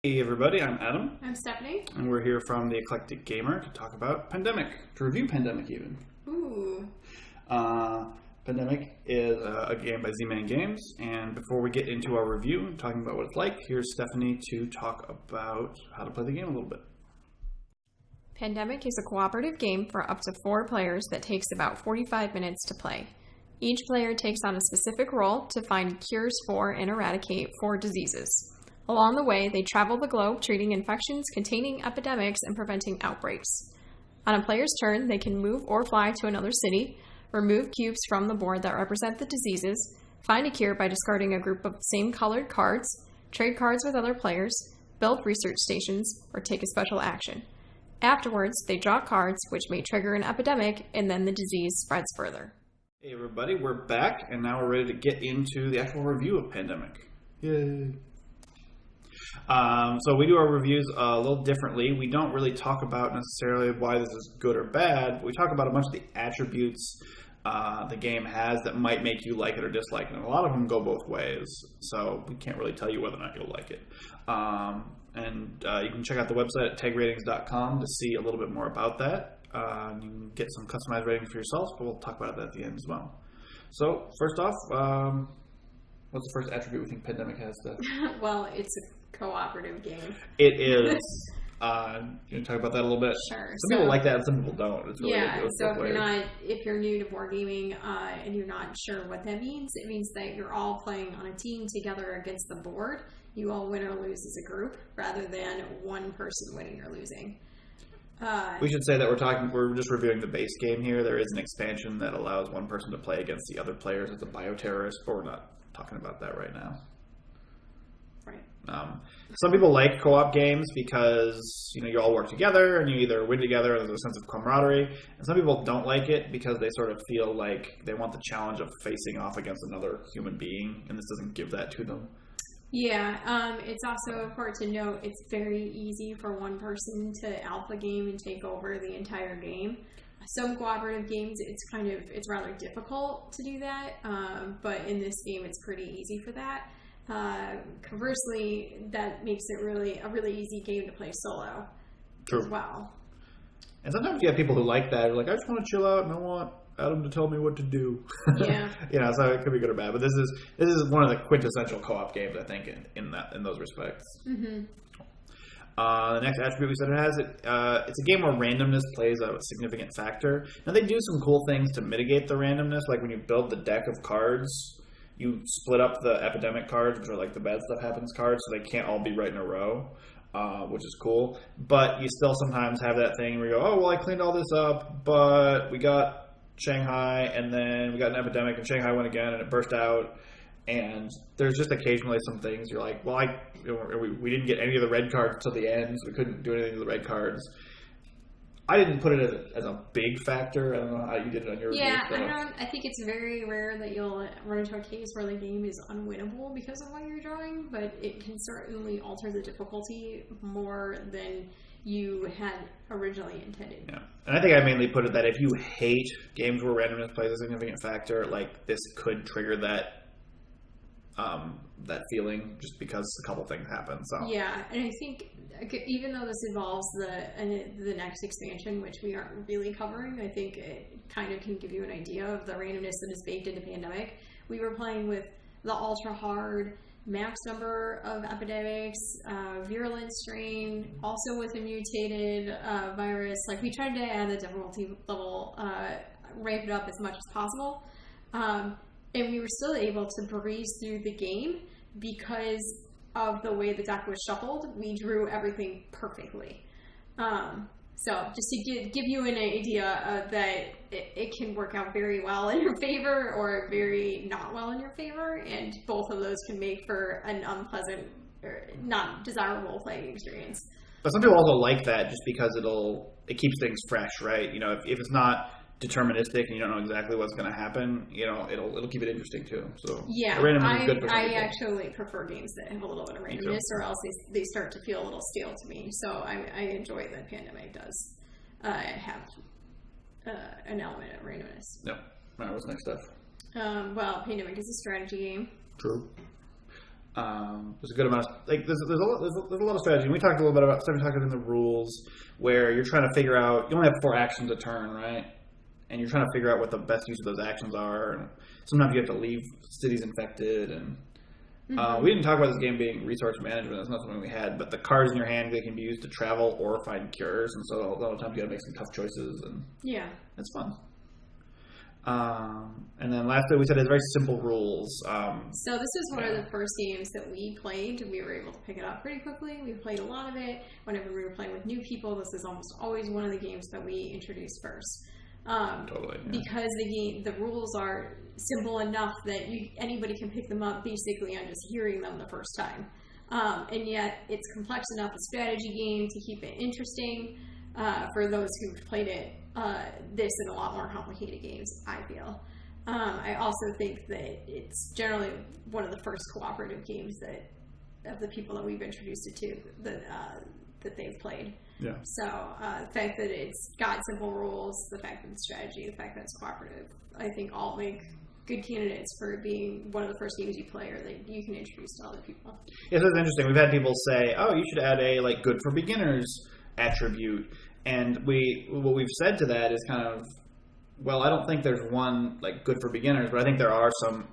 Hey everybody, I'm Adam. I'm Stephanie. And we're here from The Eclectic Gamer to talk about Pandemic, to review Pandemic even. Ooh. Pandemic is a game by Z-Man Games, and before we get into our review, talking about what it's like, here's Stephanie to talk about how to play the game a little bit. Pandemic is a cooperative game for up to 4 players that takes about 45 minutes to play. Each player takes on a specific role to find cures for and eradicate 4 diseases. Along the way, they travel the globe treating infections, containing epidemics, and preventing outbreaks. On a player's turn, they can move or fly to another city, remove cubes from the board that represent the diseases, find a cure by discarding a group of same-colored cards, trade cards with other players, build research stations, or take a special action. Afterwards, they draw cards, which may trigger an epidemic, and then the disease spreads further. Hey everybody, we're back, and now we're ready to get into the actual review of Pandemic. Yay! So we do our reviews a little differently. We don't really talk about necessarily why this is good or bad, but we talk about a bunch of the attributes the game has that might make you like it or dislike it. And a lot of them go both ways, so we can't really tell you whether or not you'll like it. You can check out the website at tagratings.com to see a little bit more about that. You can get some customized ratings for yourselves, but we'll talk about that at the end as well. So first off, what's the first attribute we think Pandemic has? Well, it's a cooperative game. It is. You want to talk about that a little bit? Sure. Some people like that and some people don't. It's really so if you're new to board gaming and you're not sure what that means, it means that you're all playing on a team together against the board. You all win or lose as a group rather than one person winning or losing. We should say that we're just reviewing the base game here. There is an expansion that allows one person to play against the other players as a bioterrorist, but we're not talking about that right now. Right. Some people like co-op games because you all work together and you either win together or there's a sense of camaraderie. And some people don't like it because they sort of feel like they want the challenge of facing off against another human being, and this doesn't give that to them. Yeah, it's also important to note it's very easy for one person to alpha game and take over the entire game. Some cooperative games, it's rather difficult to do that, but in this game, it's pretty easy for that. Conversely, that makes it a really easy game to play solo. True. As well. And sometimes you have people who like that. They're like, I just want to chill out and I want Adam to tell me what to do. Yeah. So it could be good or bad. But this is one of the quintessential co-op games, I think, in those respects. Mm-hmm. The next attribute we said it has, it's a game where randomness plays a significant factor. Now, they do some cool things to mitigate the randomness, like when you build the deck of cards, you split up the epidemic cards, which are like the bad stuff happens cards, so they can't all be right in a row, which is cool. But you still sometimes have that thing where you go, oh, well, I cleaned all this up, but we got Shanghai, and then we got an epidemic, and Shanghai went again, and it burst out. And there's just occasionally some things you're like, well, we didn't get any of the red cards till the end, so we couldn't do anything with the red cards. I didn't put it as a big factor. I don't know how you did it on your review. Yeah, I think it's very rare that you'll run into a case where the game is unwinnable because of what you're drawing, but it can certainly alter the difficulty more than you had originally intended. Yeah, and I think I mainly put it that if you hate games where randomness plays a significant factor, like this could trigger that feeling just because a couple things happen. So yeah, and I think even though this involves the next expansion, which we aren't really covering, I think it kind of can give you an idea of the randomness that is baked into Pandemic. We were playing with the ultra hard max number of epidemics, virulent strain, also with a mutated virus. Like, we tried to add the difficulty level, ramp it up as much as possible. And we were still able to breeze through the game because of the way the deck was shuffled. We drew everything perfectly. So just to give you an idea that it can work out very well in your favor or very not well in your favor, and both of those can make for an unpleasant or not desirable playing experience. But some people also like that just because it keeps things fresh, right? If it's not deterministic and you don't know exactly what's going to happen, it'll keep it interesting too. So yeah, randomness is good for some people. I actually prefer games that have a little bit of randomness, or else they start to feel a little stale to me. So I enjoy that Pandemic does have an element of randomness. Yep. All right, what's next stuff? Well, Pandemic is a strategy game. True. There's a good amount of there's a lot of strategy. And we talked a little bit about stuff we talked about in the rules where you're trying to figure out you only have 4 actions a turn, right? And you're trying to figure out what the best use of those actions are. And sometimes you have to leave cities infected. And we didn't talk about this game being resource management. That's not something we had. But the cards in your hand, they can be used to travel or find cures. And so a lot of times you got to make some tough choices. And it's fun. And then lastly, we said it's very simple rules. So this was one of the first games that we played. We were able to pick it up pretty quickly. We played a lot of it. Whenever we were playing with new people, this is almost always one of the games that we introduced first. Totally. Yeah. Because the rules are simple enough that anybody can pick them up basically on just hearing them the first time. And yet it's complex enough a strategy game to keep it interesting for those who've played it. This and a lot more complicated games, I feel. I also think that it's generally one of the first cooperative games that of the people that we've introduced it to that they've played. Yeah. So the fact that it's got simple rules, the fact that it's strategy, the fact that it's cooperative, I think all make good candidates for being one of the first games you play or that you can introduce to other people. Yeah, so it's interesting. We've had people say, "Oh, you should add a good for beginners attribute." And what we've said to that is kind of, well, I don't think there's one good for beginners, but I think there are some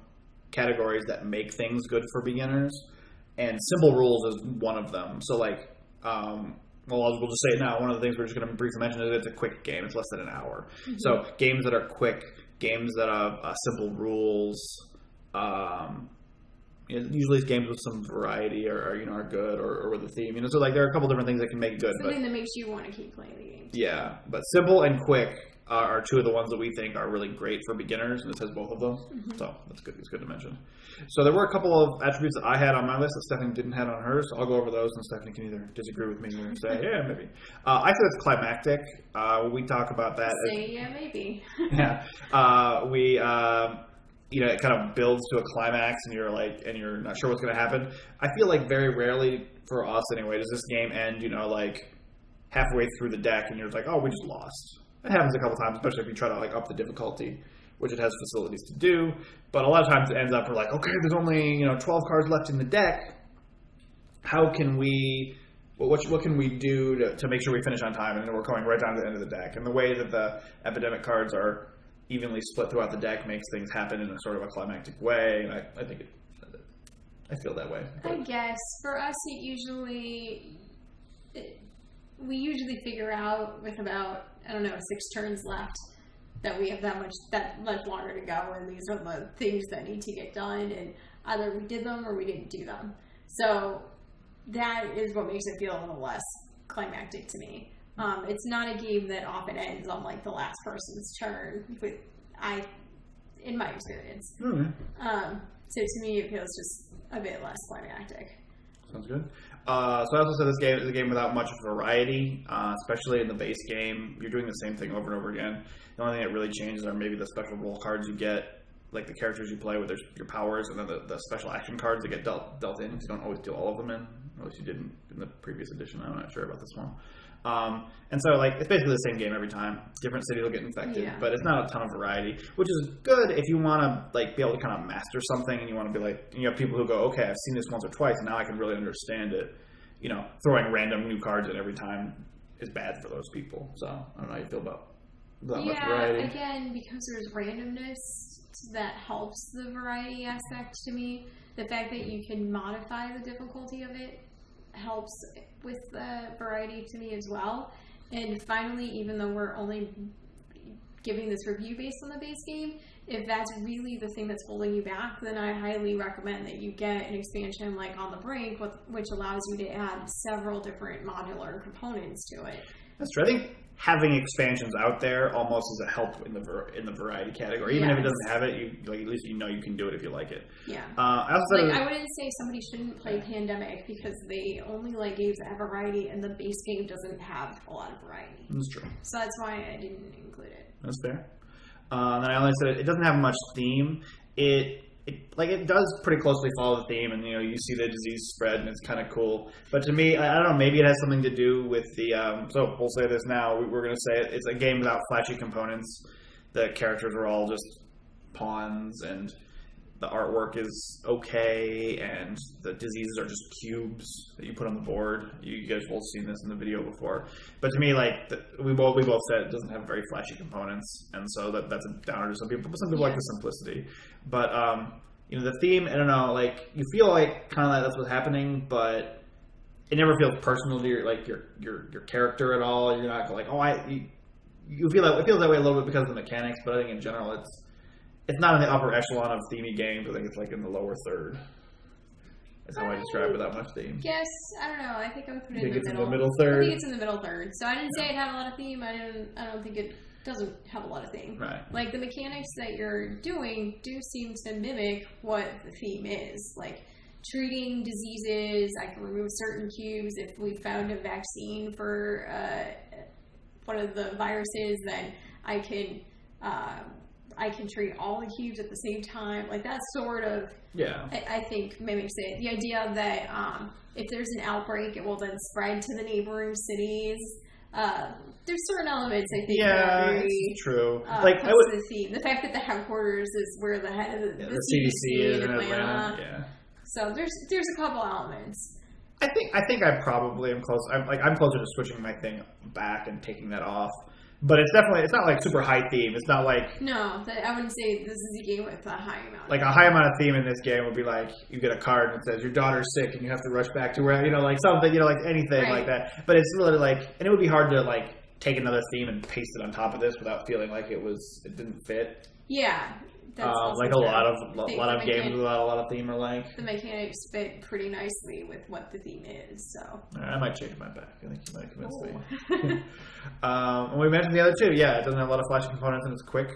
categories that make things good for beginners, and simple rules is one of them. So we'll just say it now. One of the things we're just going to briefly mention is it's a quick game. It's less than an hour. Mm-hmm. So games that are quick, games that have simple rules. Usually it's games with some variety or are good or with a theme. So there are a couple different things that can make it good. Something that makes you want to keep playing the game. Yeah, but simple and quick are two of the ones that we think are really great for beginners, and this has both of those. Mm-hmm. So that's good. It's good to mention. So there were a couple of attributes that I had on my list that Stephanie didn't have on hers. So I'll go over those, and Stephanie can either disagree with me or say, yeah, maybe. I said it's climactic. We talk about that. Yeah, maybe. Yeah. It kind of builds to a climax, and you're not sure what's going to happen. I feel like very rarely, for us anyway, does this game end, halfway through the deck, and you're like, oh, we just lost. It happens a couple times, especially if you try to up the difficulty, which it has facilities to do. But a lot of times it ends up we're like, okay, there's only 12 cards left in the deck. How can we? What can we do to make sure we finish on time? And then we're going right down to the end of the deck. And the way that the epidemic cards are evenly split throughout the deck makes things happen in a sort of a climactic way. And I think I feel that way. But I guess for us, we usually figure out with about 6 turns left that we have that much longer to go, and these are the things that need to get done, and either we did them or we didn't do them. So that is what makes it feel a little less climactic to me. It's not a game that often ends on the last person's turn. In my experience. Mm-hmm. So to me, it feels just a bit less climactic. Sounds good. So I also said this game is a game without much variety, especially in the base game. You're doing the same thing over and over again. The only thing that really changes are maybe the special role cards you get, like the characters you play with your powers, and then the special action cards that get dealt in. You don't always deal all of them in, unless you did in the previous edition. I'm not sure about this one. And so it's basically the same game every time. Different cities will get infected, but it's not a ton of variety, which is good if you want to be able to kind of master something, and you want to be you have people who go, okay, I've seen this once or twice, and now I can really understand it. Throwing random new cards in every time is bad for those people. So I don't know how you feel about that much variety. Again, because there's randomness, that helps the variety aspect to me. The fact that you can modify the difficulty of it helps with the variety to me as well. And finally, even though we're only giving this review based on the base game, if that's really the thing that's holding you back, then I highly recommend that you get an expansion like On the Brink, which allows you to add several different modular components to it. That's true. I think having expansions out there almost is a help in the variety category. Even if it doesn't have it, at least you can do it if you like it. Yeah. I wouldn't say somebody shouldn't play Pandemic because they only like games that have variety, and the base game doesn't have a lot of variety. That's true. So that's why I didn't include it. That's fair. And I only said it doesn't have much theme. It does pretty closely follow the theme, and you see the disease spread, and it's kind of cool. But to me, I don't know, maybe it has something to do with the. So we'll say this now. We're going to say it's a game without flashy components. The characters are all just pawns, and the artwork is okay, and the diseases are just cubes that you put on the board. You guys both seen this in the video before, but to me, like we both said, it doesn't have very flashy components, and so that's a downer to some people. But some people like the simplicity. But you know, the theme, I don't know, like you feel like kind of like that's what's happening, but it never feels personal to your character at all. You're not like, you feel that it feels that way a little bit because of the mechanics, but I think in general it's not in the upper echelon of themey games. I think it's like in the lower third. That's how I describe it, without much theme. Yes, I don't know. I think I would put it in the middle third. I think it's in the middle third. So I didn't say it had a lot of theme. I don't think it doesn't have a lot of theme. Right. Like the mechanics that you're doing do seem to mimic what the theme is. Like treating diseases. I can remove certain cubes if we found a vaccine for one of the viruses. Then I can treat all the cubes at the same time. Like that sort of, I think mimics it. The idea that if there's an outbreak, it will then spread to the neighboring cities. There's certain elements I think that are very true. Like the theme. The fact that the headquarters is where the head of the CDC is in Atlanta. Yeah. So there's a couple elements. I think I probably am close. I'm closer to switching my thing back and taking that off. But it's not like super high theme. It's not like... No, I wouldn't say this is a game with a high amount. Like a high amount of theme in this game would be like, you get a card and it says, your daughter's sick and you have to rush back to where, like something, like anything like that. But it's really like, and it would be hard to like take another theme and paste it on top of this without feeling like it didn't fit. Yeah. That's like a lot of games without a lot of theme are like. The mechanics fit pretty nicely with what the theme is, so. I might change my back. I think you might convince me. And we mentioned the other two. Yeah, it doesn't have a lot of flashy components and it's quick.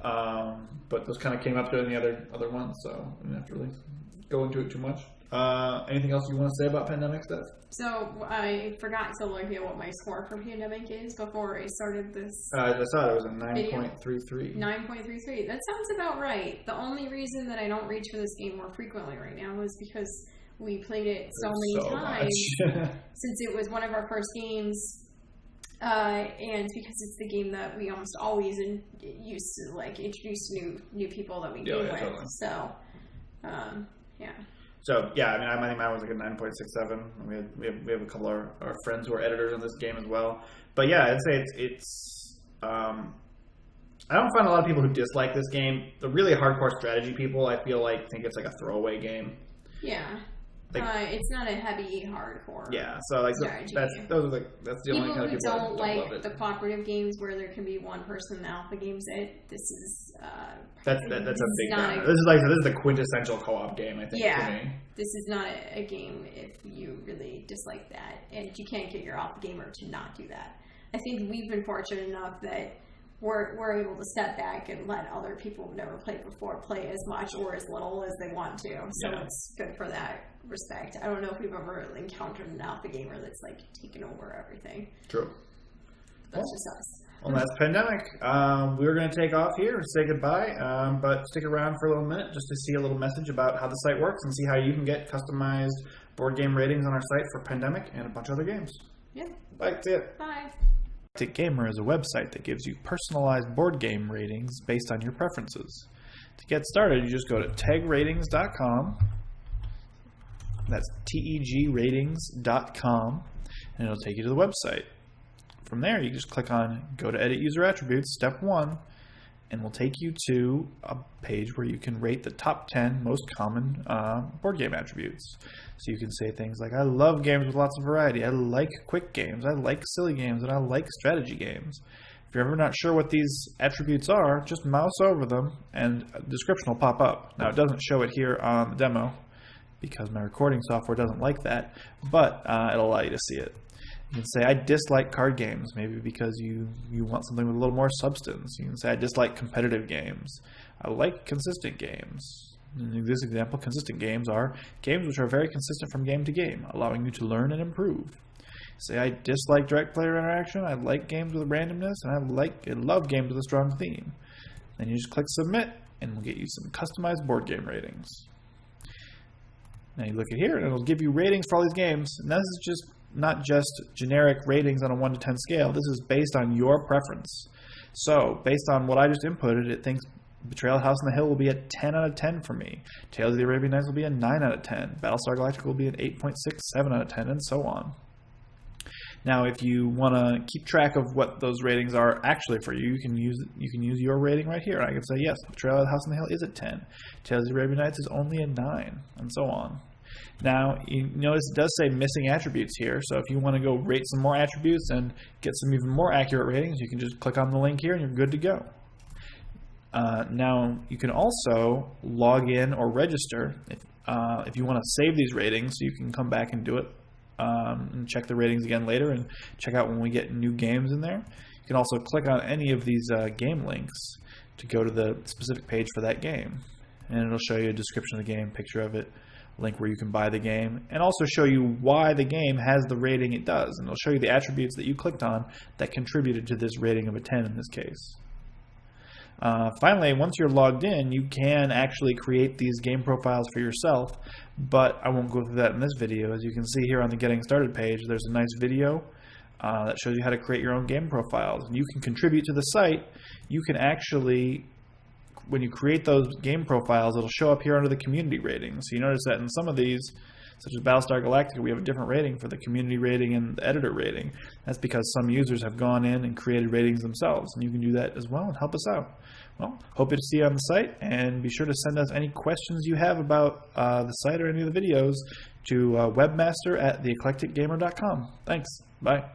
But those kind of came up during the other ones, so I didn't have to really go into it too much. Anything else you want to say about Pandemic stuff? So I forgot to look at what my score for Pandemic is before I started this. I saw it was a 9.33. 9.33. That sounds about right. The only reason that I don't reach for this game more frequently right now is because we played it so many times since it was one of our first games, and because it's the game that we almost always used to like introduce new people that we game with. Totally. So, yeah. So yeah, I think mine was like a 9.67. We have a couple of our friends who are editors on this game as well. But yeah, I'd say it's I don't find a lot of people who dislike this game. The really hardcore strategy people, I feel like, think it's like a throwaway game. Yeah. It's not a heavy hardcore. Yeah, so like that's the only kind of people who don't like the cooperative games where there can be one person in the alpha games. This is that's a big downer. This is the quintessential co-op game, I think. Yeah, to me. This is not a game if you really dislike that, and you can't get your alpha gamer to not do that. I think we've been fortunate enough that we're able to step back and let other people who've never played before play as much or as little as they want to. So it's good for that respect. I don't know if we've ever encountered an alpha gamer that's like taken over everything. True. That's just us. Well, that's Pandemic. We were going to take off here and say goodbye, but stick around for a little minute just to see a little message about how the site works and see how you can get customized board game ratings on our site for Pandemic and a bunch of other games. Yeah. Bye. See ya. Bye. Galactic Gamer is a website that gives you personalized board game ratings based on your preferences. To get started, you just go to tegratings.com. That's tegratings.com, and it'll take you to the website. From there, you just click on Go to Edit User Attributes, Step 1, and will take you to a page where you can rate the top 10 most common board game attributes. So you can say things like, I love games with lots of variety, I like quick games, I like silly games, and I like strategy games. If you're ever not sure what these attributes are, just mouse over them and a description will pop up. Now it doesn't show it here on the demo because my recording software doesn't like that, but it'll allow you to see it. You can say, I dislike card games, maybe because you want something with a little more substance. You can say, I dislike competitive games. I like consistent games. In this example, consistent games are games which are very consistent from game to game, allowing you to learn and improve. Say, I dislike direct player interaction. I like games with randomness, and I love games with a strong theme. Then you just click Submit, and we'll get you some customized board game ratings. Now you look at here, and it'll give you ratings for all these games. And this is just not just generic ratings on a 1 to 10 scale. This is based on your preference. So, based on what I just inputted, it thinks Betrayal at House on the Hill will be a 10 out of 10 for me. Tales of the Arabian Nights will be a 9 out of 10. Battlestar Galactica will be an 8.67 out of 10, and so on. Now, if you want to keep track of what those ratings are actually for you, you can use your rating right here. I can say, yes, Betrayal at House on the Hill is a 10. Tales of the Arabian Nights is only a 9, and so on. Now, you notice it does say missing attributes here, so if you want to go rate some more attributes and get some even more accurate ratings, you can just click on the link here and you're good to go. Now, you can also log in or register if you want to save these ratings, so you can come back and do it and check the ratings again later and check out when we get new games in there. You can also click on any of these game links to go to the specific page for that game, and it'll show you a description of the game, picture of it, link where you can buy the game, and also show you why the game has the rating it does, and it'll show you the attributes that you clicked on that contributed to this rating of a 10 in this case. Finally, once you're logged in, you can actually create these game profiles for yourself, but I won't go through that in this video. As you can see here on the Getting Started page, there's a nice video that shows you how to create your own game profiles. And you can contribute to the site. You can actually, when you create those game profiles, it'll show up here under the community rating. So you notice that in some of these, such as Battlestar Galactica, we have a different rating for the community rating and the editor rating. That's because some users have gone in and created ratings themselves, and you can do that as well and help us out. Well, hope to see you on the site, and be sure to send us any questions you have about the site or any of the videos to webmaster@theeclecticgamer.com. Thanks. Bye.